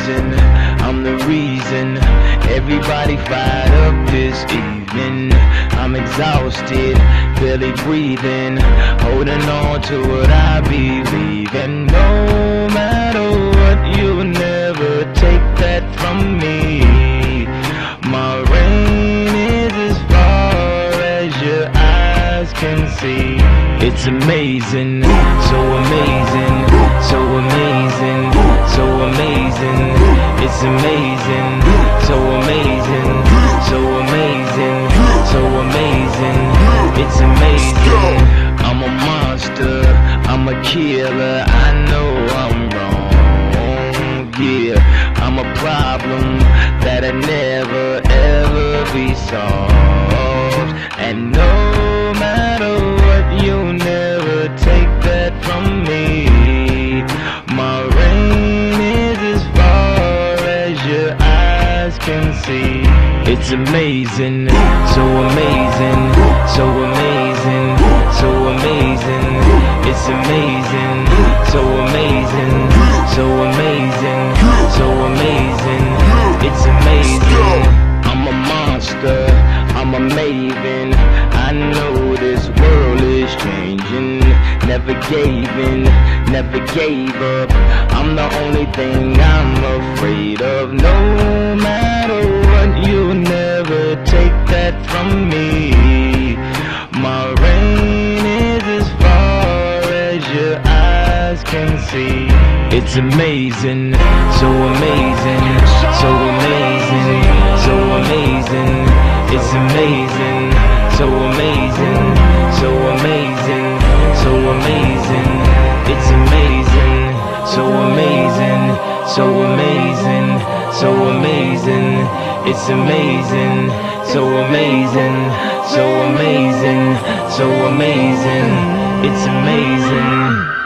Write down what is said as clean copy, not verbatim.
reason, I'm the reason everybody fired up this evening. I'm exhausted, barely breathing, holding on to what I believe. And no matter what, you'll never take that from me. My reign is as far as your eyes can see. It's amazing, so amazing, so amazing, so amazing. It's amazing, so amazing, so amazing, so amazing. It's amazing. I'm a monster, I'm a killer. I know I'm wrong, yeah. I'm a problem that'll never ever be solved. And no matter what, you'll never take that from me. My reign is as far as your eyes can see. It's amazing, so amazing, so amazing, so amazing. It's amazing, so amazing, so amazing, so amazing. It's amazing. I'm a monster, I'm a maven. I know this world is changing. Never gave in, never gave up. I'm the only thing I'm afraid of. No matter what, you'll never take that from me. My reign is as far as your eyes can see. It's amazing, so amazing, so amazing, so amazing. It's amazing, so amazing, so amazing, so amazing. It's amazing, so amazing, so amazing, so amazing. It's amazing, so amazing, so amazing, so amazing. It's amazing.